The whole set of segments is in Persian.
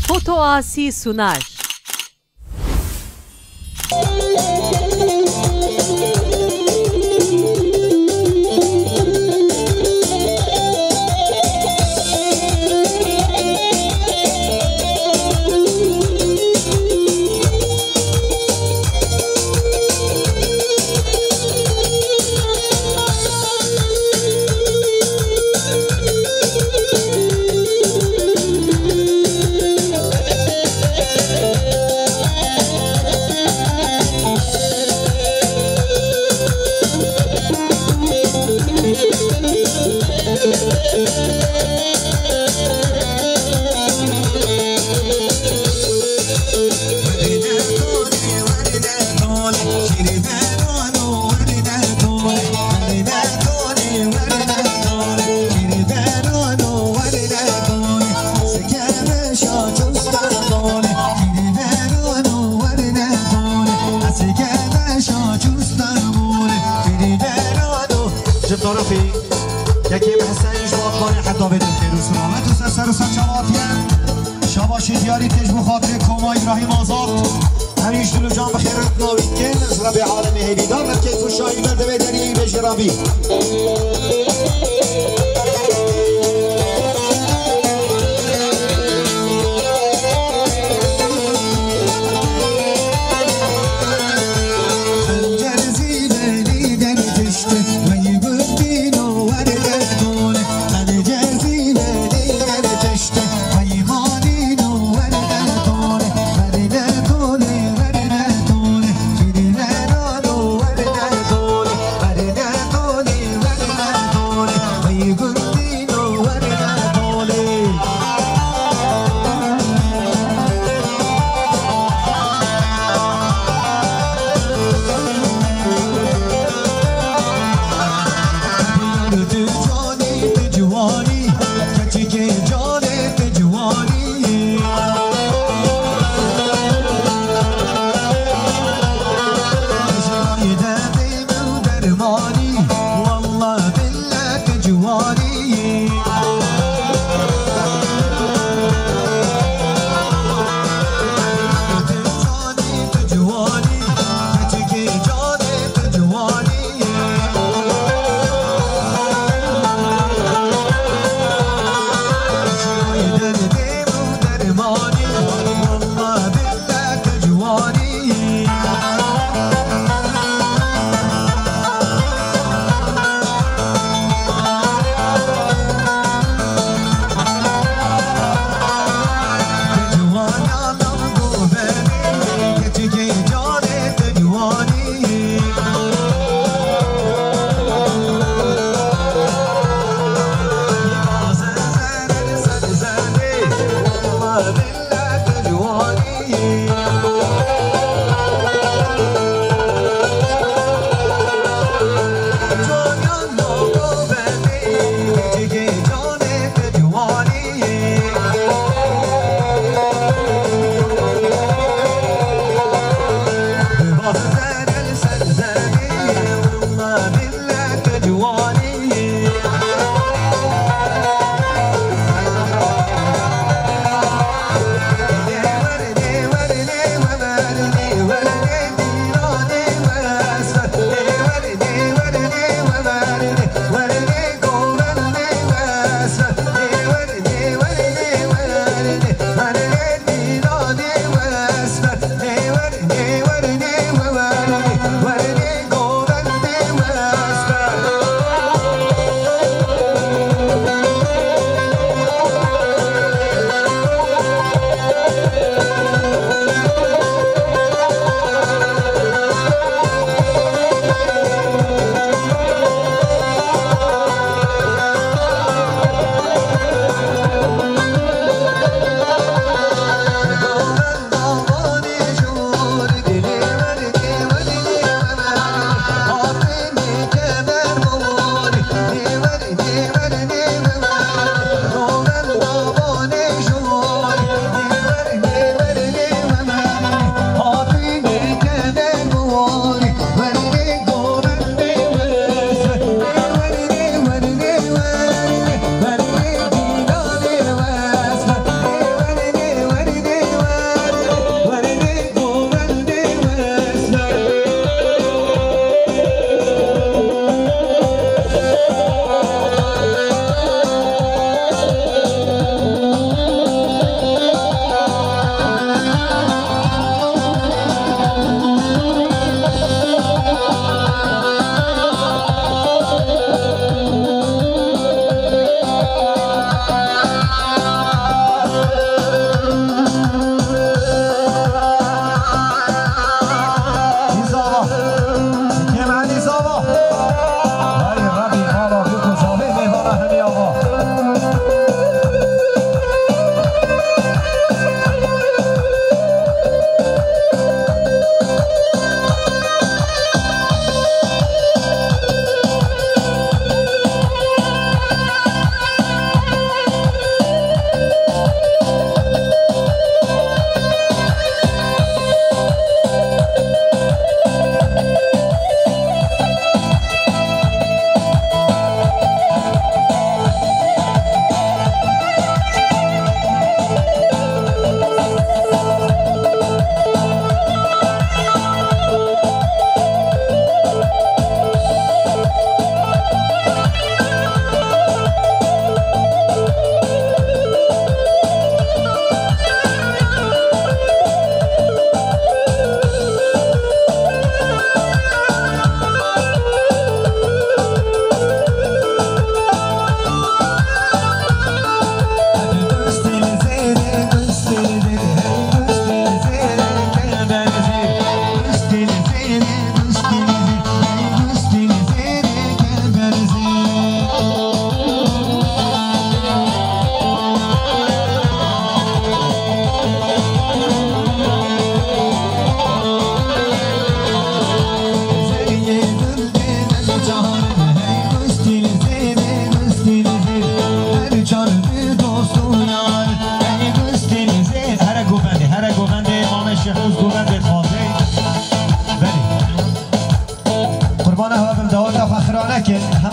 Foto Asi sunar. طرفي یکی بحثنش باقانه حتی بدون که رسولامت و سر و سچواتیم شباشی دیاری تجبو خاطر کما ابراهیم آزاد همیش دلو جان بخیرت ناوید که نصر به عالم هیدیدار نکیف و شایی برده بدنی بجرابی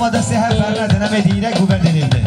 همه دسته هم برنده نمه دیرک و بردنیده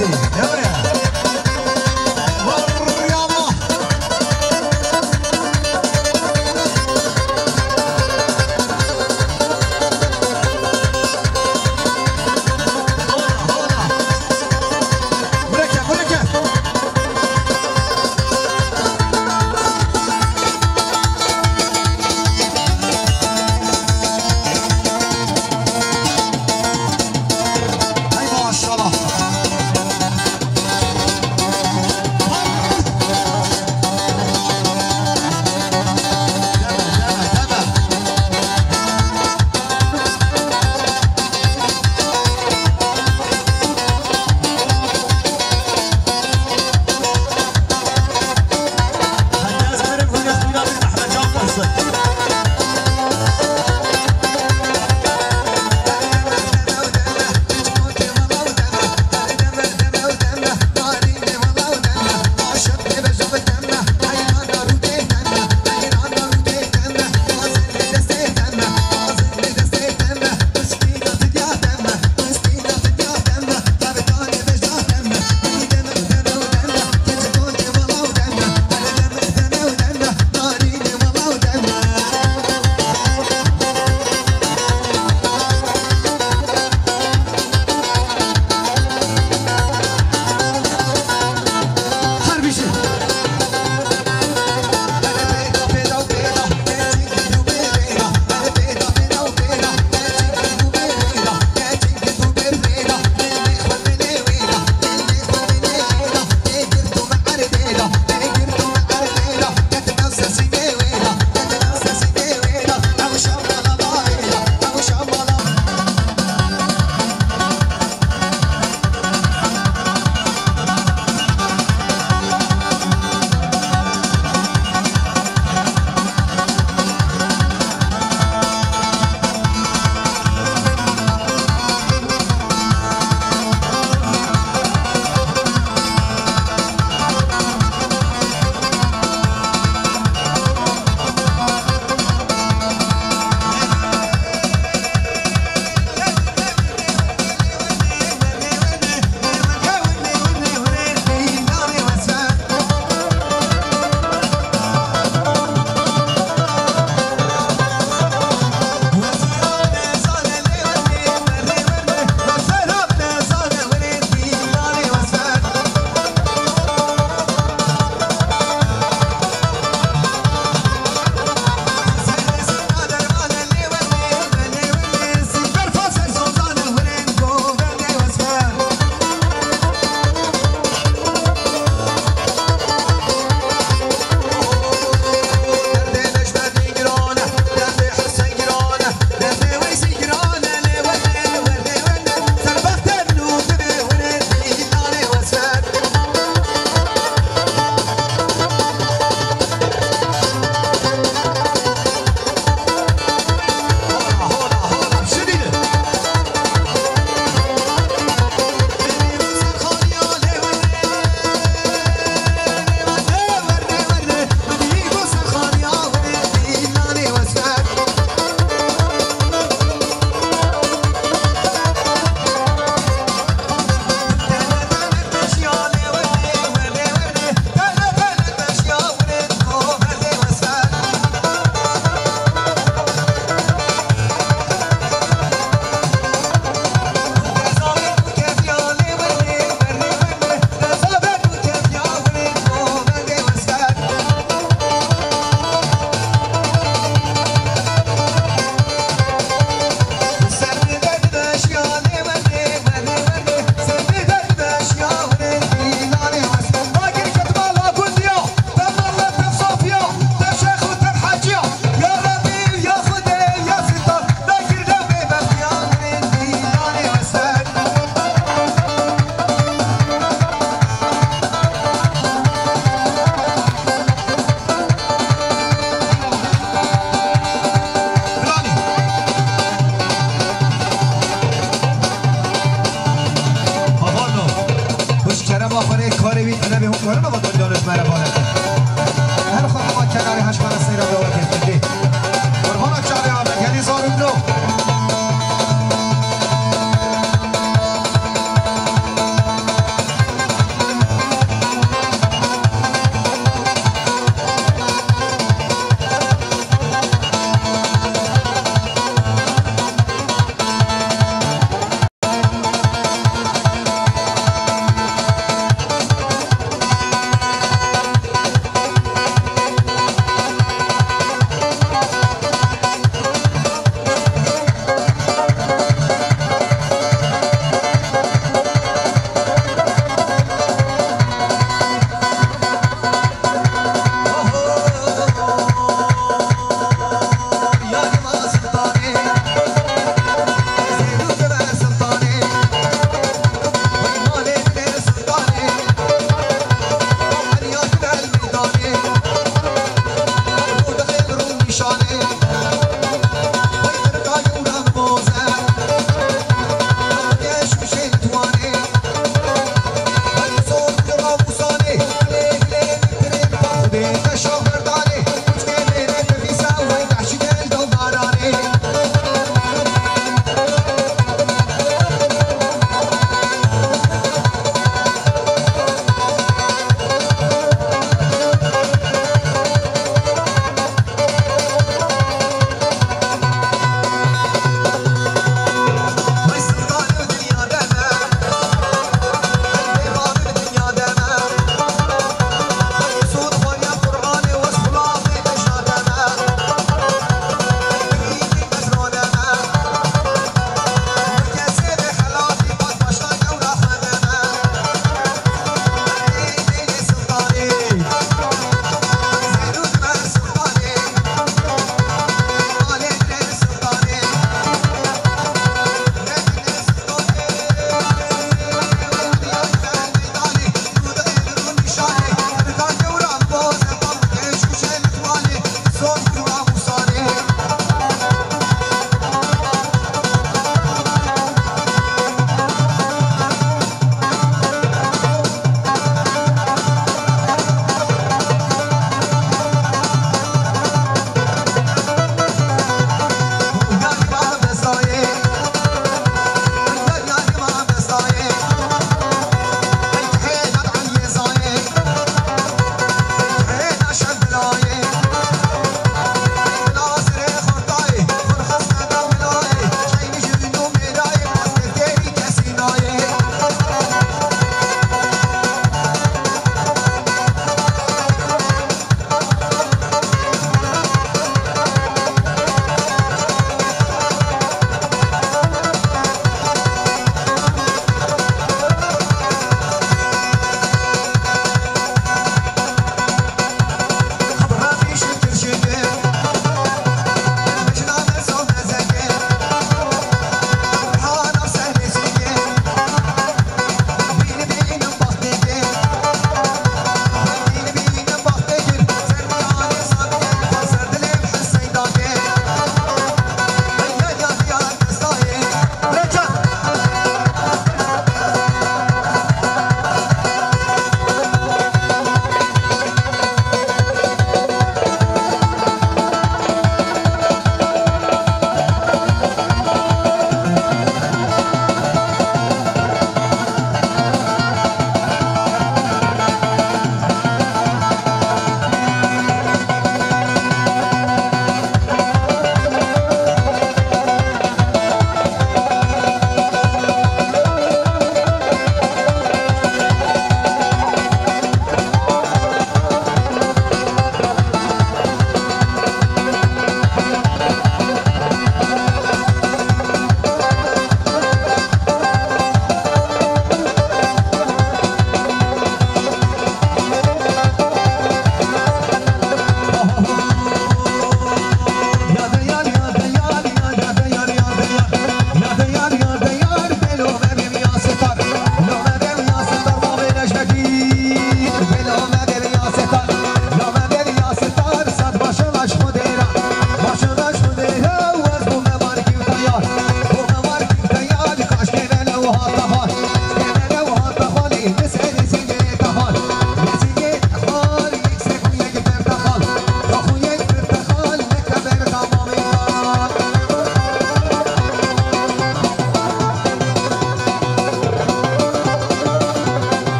راسي يا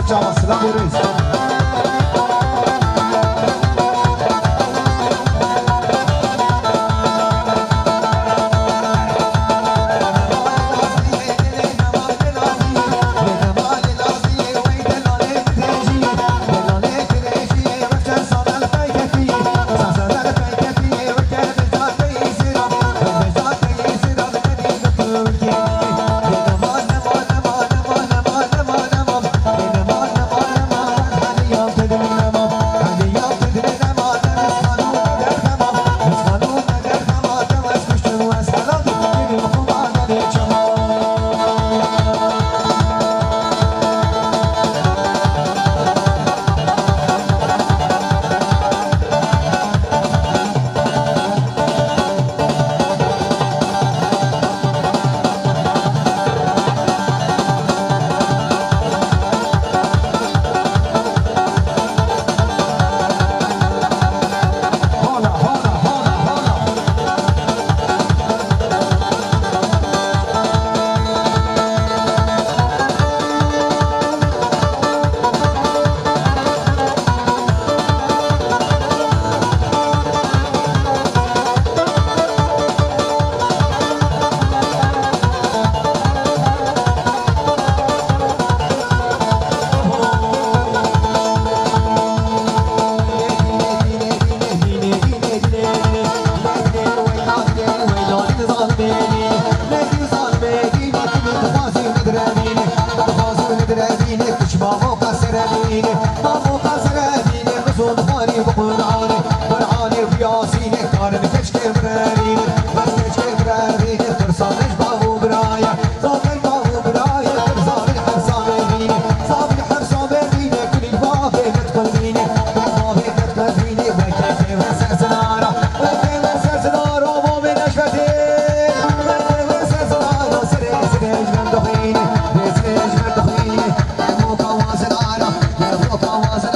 جواب سلام بوريس I was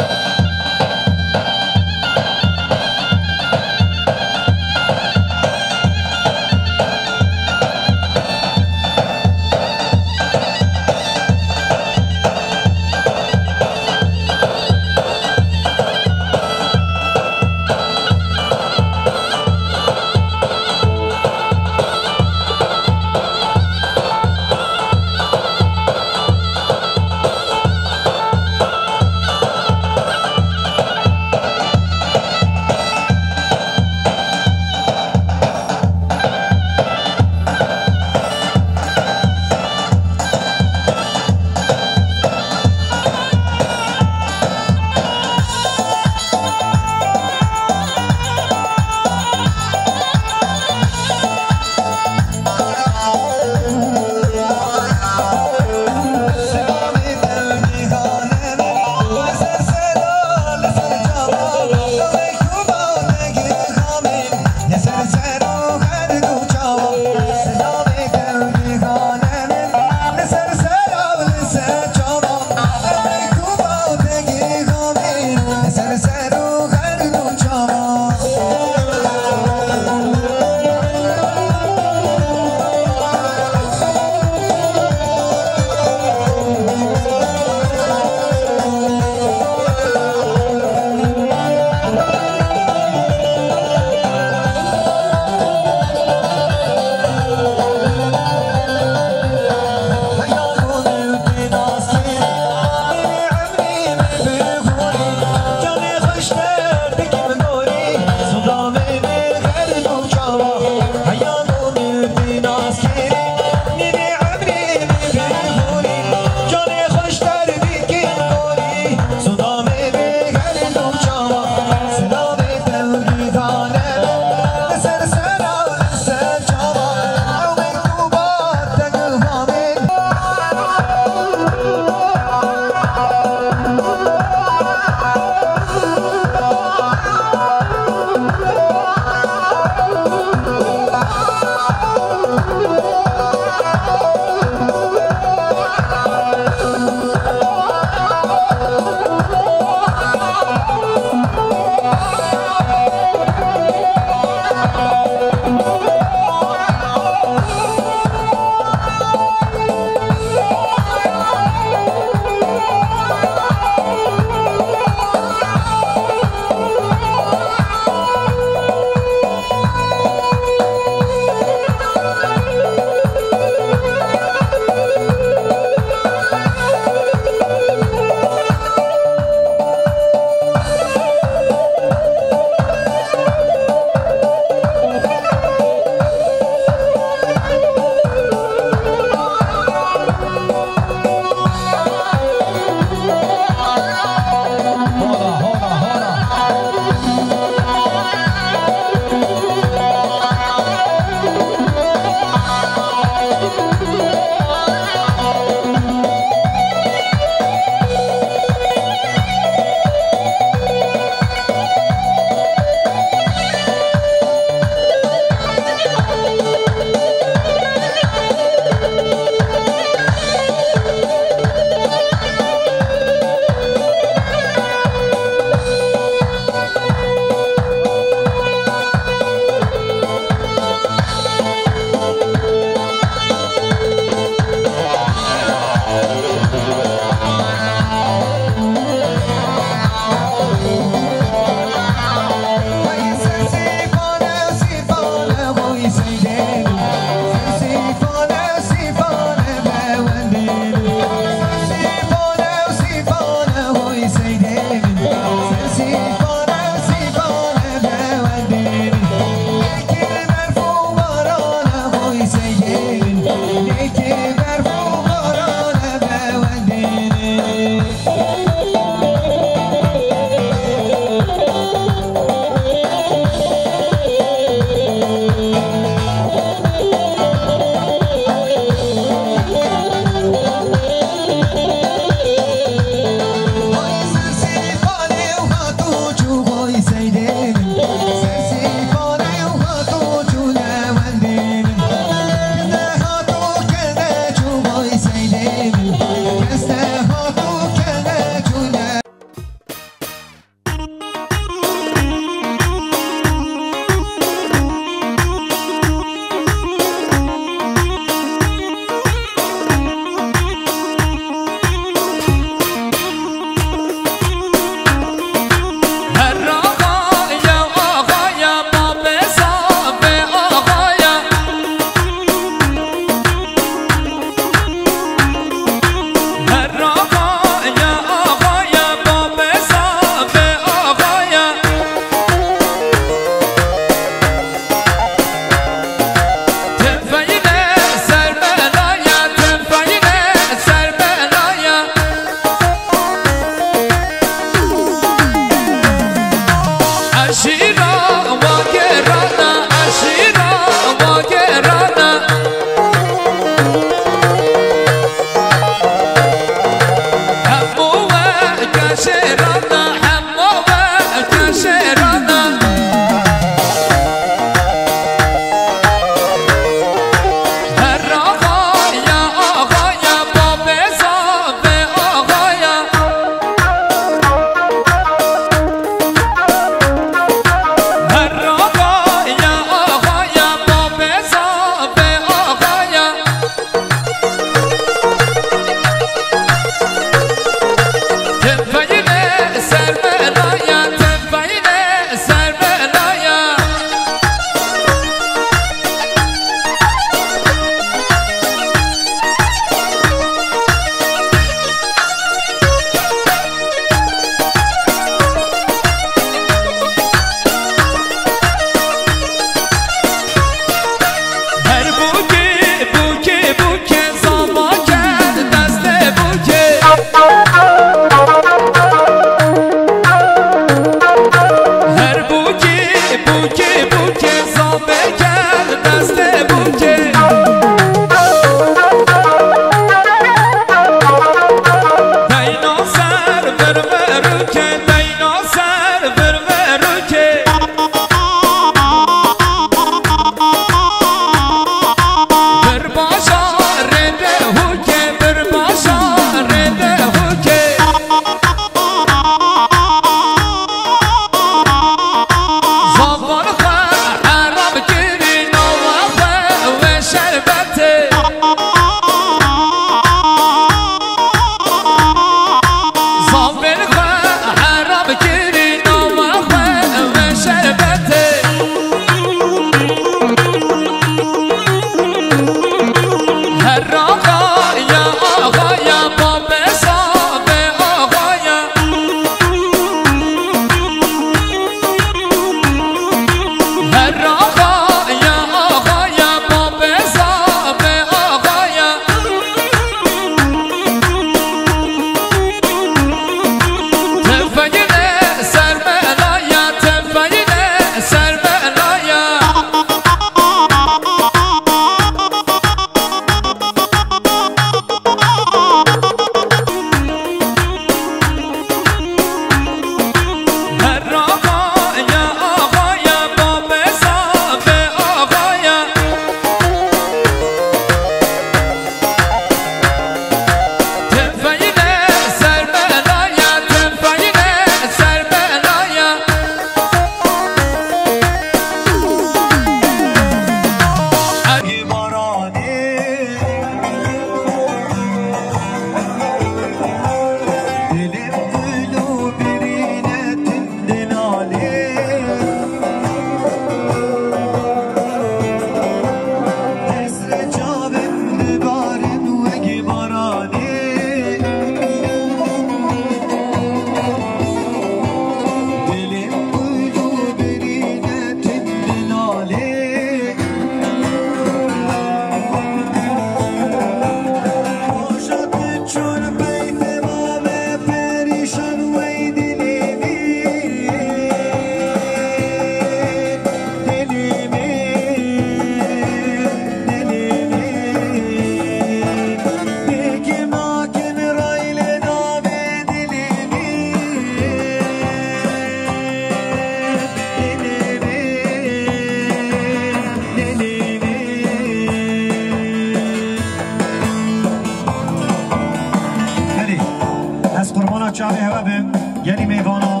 چاوی هوا بیم یعنی میوانا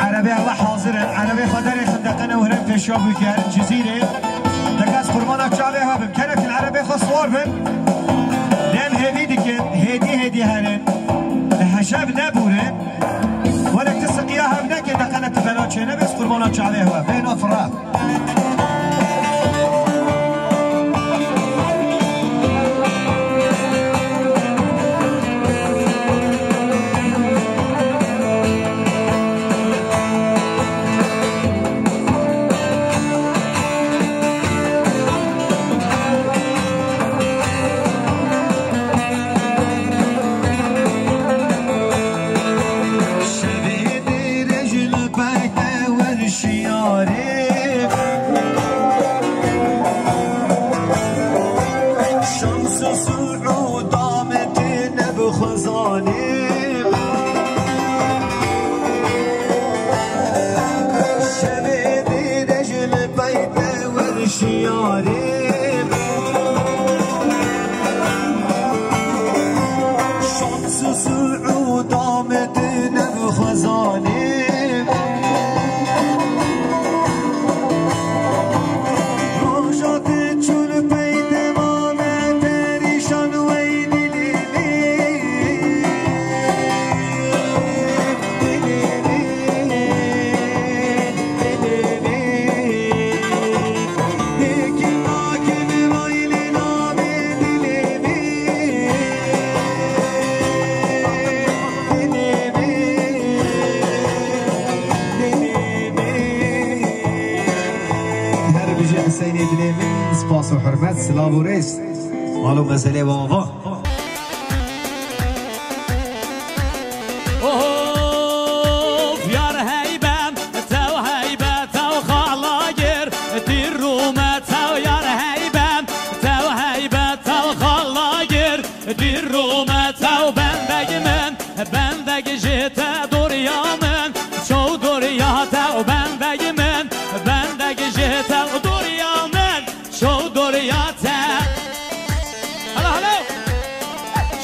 عربی هوا حاضره عربی خدر خندقنا وهرم تشوا بوكي هر الجزيرة دكاس قربانا چاوی هوا بیم كانك العربي خصوار بیم لان هدي دكن هدي هرن هشاب نبورن ولا تسقياها بنك دقنا تفلات شينا بس قربانا چاوی هوا بين افراد ciarem Şansı suud amedinem xazanem Rojat çul peydem amed perişan سپاس و حرمت سلام و رس مالو مسئله بابا اوف یار هیبم تو هیبت تو خالاگر دیر رومت تو یار هیبم تو هیبت تو خالاگر دیر رومت تو بندگی من بندگی جت دوریا من چو دوریا تو بندگی من بندگی جت دوریا من چو دوریا تو هلا هلا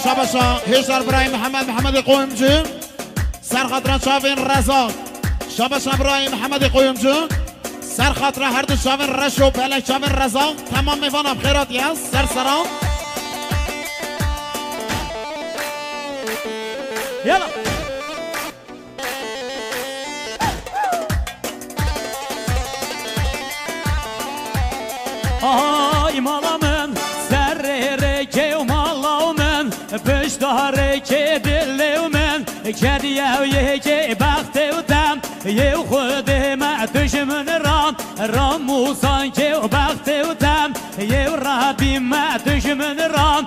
شباشا هشار برایم محمد قویمجو سرخاطر شاوین رزاق شباشا برایم محمد قویمجو سرخاطر هر دو شاوین رشو پله شاوین رزاق تمام میوانم خیرات یاز سرسرام يلا ay malamın serreke malamın piştareke dillevmen kediyev yeke baktevdem yev khudema düşmün ram musan ke baktevdem yev rabbime düşmün ram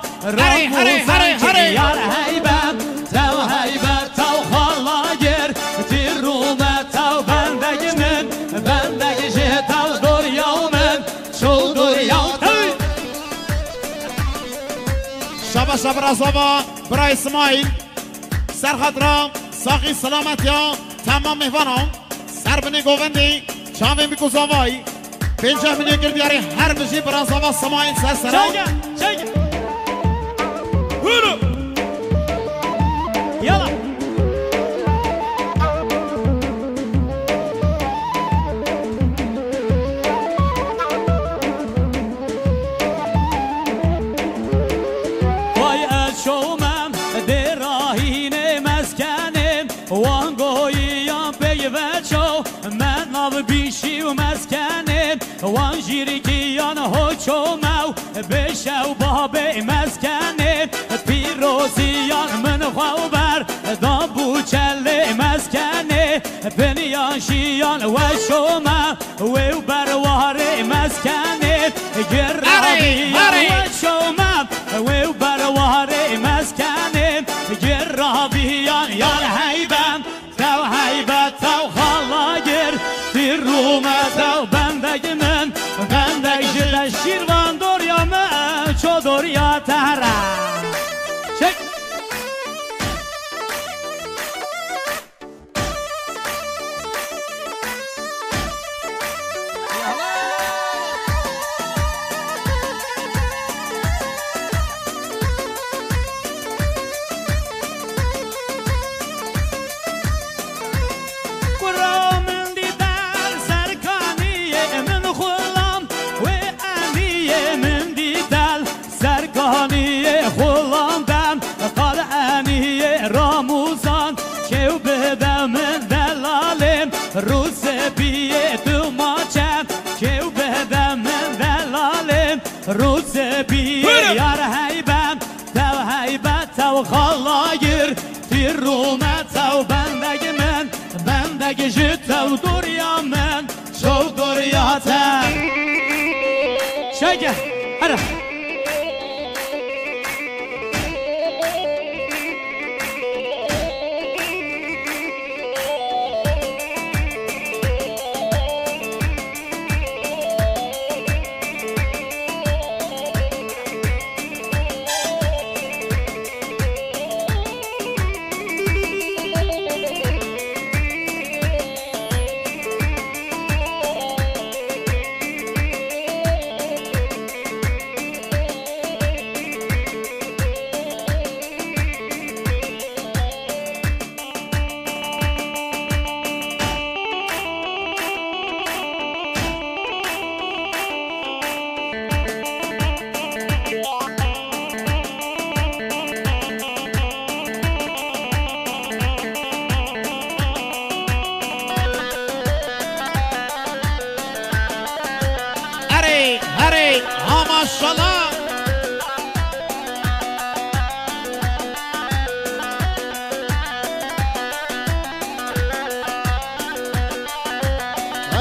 musan ke yar heybem tev heybet tev khallagir tirrume tev bendegimin bendegi tev duryavmen şoldur yav شباشا برازاوا برا اسماعیل سرخاطرام ساقی سلامت یا تمام میوانم سربنی گووندی چاوی میکوزاوایی 50 میلیون گردیاری هر بجی برازاوا اسماعیل سرسرام Çek. Yürü. Yala. Vay eşomem derahine meskenim Wan goyyan peyveço men av bişiv meskenim Wan jirikiyan hoçomev beşev babe meskenim Piroziyan min xawber da bu çelle meskeni Beni yaşayan ve şomev ve bervare meskeni Gerrabiyan ve şomev ve bervare meskeni Gerrabiyan yar heybem tev heybet tev xallagir Tirrume tev bendegimin bendegile şirvan doryame ço dorya tehra Çek Rusebiye dumaçem kev bedem delalim Rusebiye yar heybem tev heybet tev xallagir tirrume tev bendegimen bendegi jit tev duryamen şov duryate Şege hadi ماشاءالله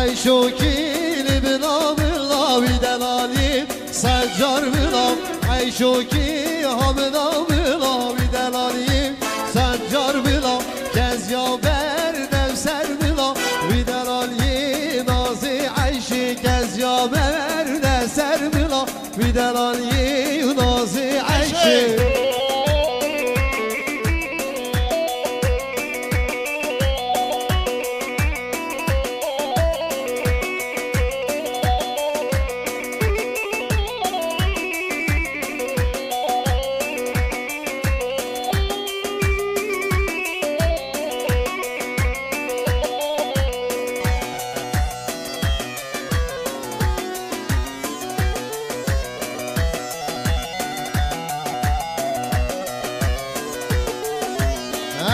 ای شوکی بنا بلا وی دلالی سجار بلا ای شوکی ها بنا بلا وی دلالی سجار بلا کز یا بردم سر بلا وی دلالی نازی عیشی کز یا بردم سر بلا وی دلالی نازی عیشی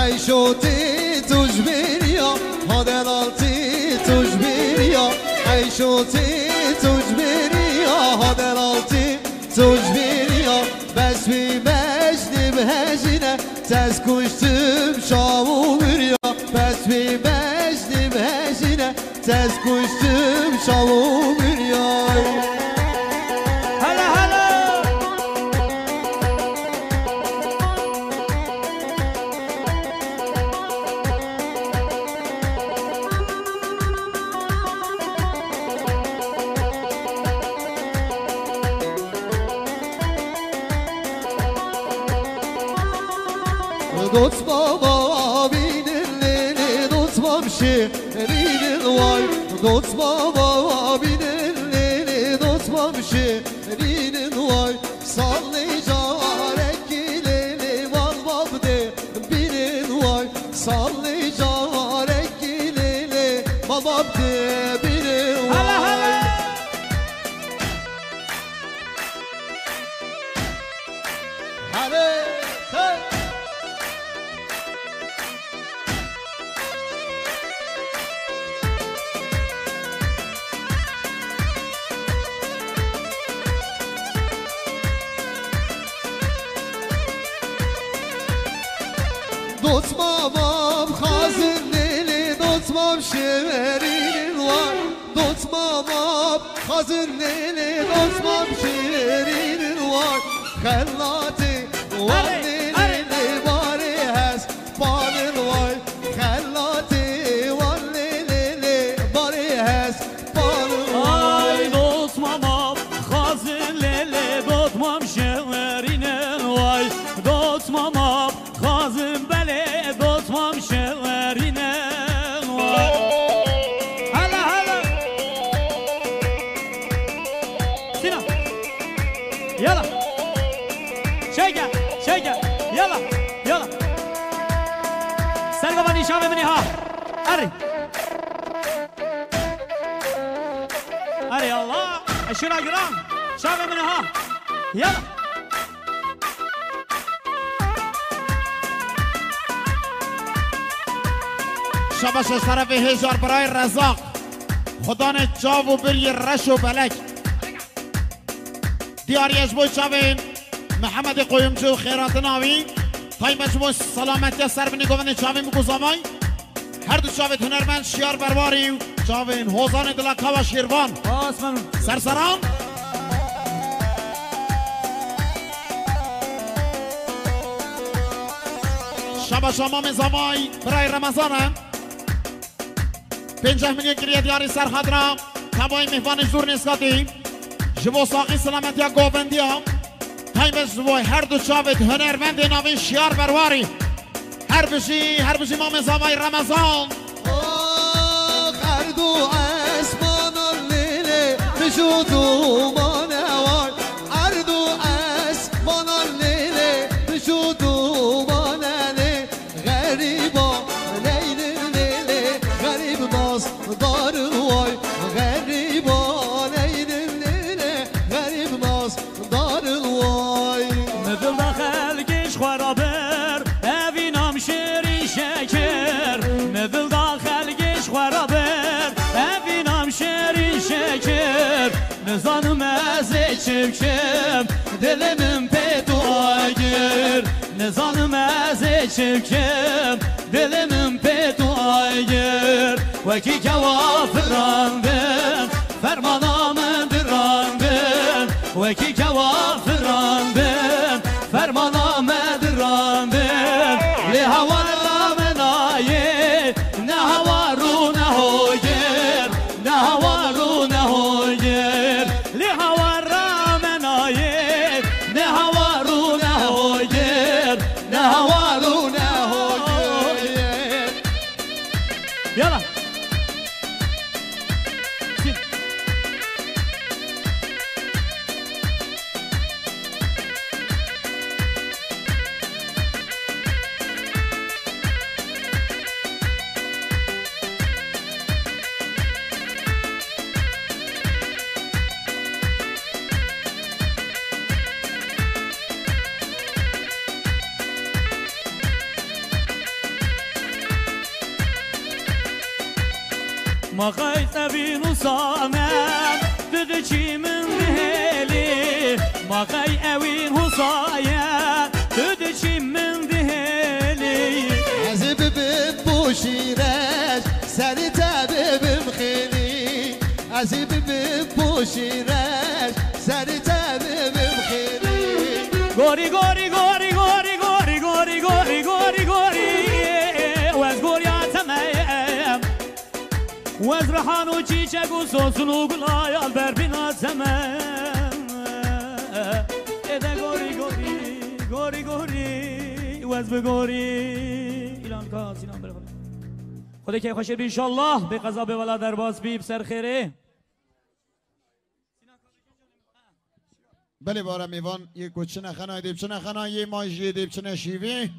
ای شوتی تجبیریا هادلاتی تجبیریا ای شوتی تجبیریا هادلاتی تجبیریا بس بی مجنیم هجینه تز کشتم شامو بریا بس بی مجنیم هجینه تز کشتم شامو بریا دوست بابا بینن لیلی دوست بامشی رینن وای دوست بابا بینن لیلی دوست بامشی رینن وای سالی جارکی لیلی وال بابده بینن وای سالی جارکی لیلی وال بابده بینن وای هله دوست بابام خازن لیلی دوست بابام شیرین وای دوست بابام خازن لیلی دوست بابام شیرین وای خلاتی وای لیلی باری هست بالن وای خلاتی وای لیلی باری هست بالن وای دوست بابام خازن لیلی دوست بابام شیرین وای دوست بابام خازن دوستم شورینه هلا هلا سینا يلا شيقة شيقة يلا يلا سرقة بني شافي مني ها أري أري الله الشنا جرام شافي مني ها يلا شبش از طرف هزار برای رزاق خدا نه جاو و بری رش و بلک دیاری از بوی چاوین محمد قویمجو خیرات ناوی تایمش بوی سلامتی سر بینی گوند چاوین بگوزامای هر دو چاوید هنرمند شیار برواری چاوین حوزان دلکا و شیروان سرسران شبش امام زمای برای رمضانه 5 ملیون گریه دیاری سرخد را تبای مهوان زور نسکاتی جبو ساقی سلامتی ها گوبندی ها تایمش بوی هر دو چاوید هنرمند ناوی شیار برواری هر بشی امام زمای رمضان هر دو اسمان لیلی بشودو مانوار هر دو اسمان لیلی بشودو مانلی غریبا لیلی لیلی غریب ناز دار وای غریبا لیلی لیلی غریب ناز دار وای مدل داخل گیش خرابر اوینام شیری شکر مدل داخل گیش خرابر اوینام شیری شکر نزانم از چمکم دلمم پیدا گیر نزانم از چمکم دلمم پیدا گیر وکی کوافران بم فرمانام دران بم وکی کوافران بم فرمانام دران بم لهوان رام نایه نه هوارو نه هوگر نه هوارو نه هوگر لهوان رام نایه نه هوارو نه هوگر نه هوارو نه هوگر يلا ما خايت أبي نصامم تدشي من ذهلي ما خاي أبي نصايا تدشي من ذهلي عزب ببوشيرش سري تابب مخيلي عزب ببوشيرش سري تابب مخيلي غوري غوري غوري غوري غوري غوري غوري غوري غوري وازغوري عتميم وازرحان وشيشك وصوصن وقلايا البربنا زمان اذا غوري غوري غوري غوري وازبغوري ایلان کاس ایلان بره خدا که خوشی ان شاء الله به قضا به ولا در باز بیب سر خیره بله بارا میوان یک کوچه نخنای دیب چه نخنای یه ماجی دیب چه نشیوی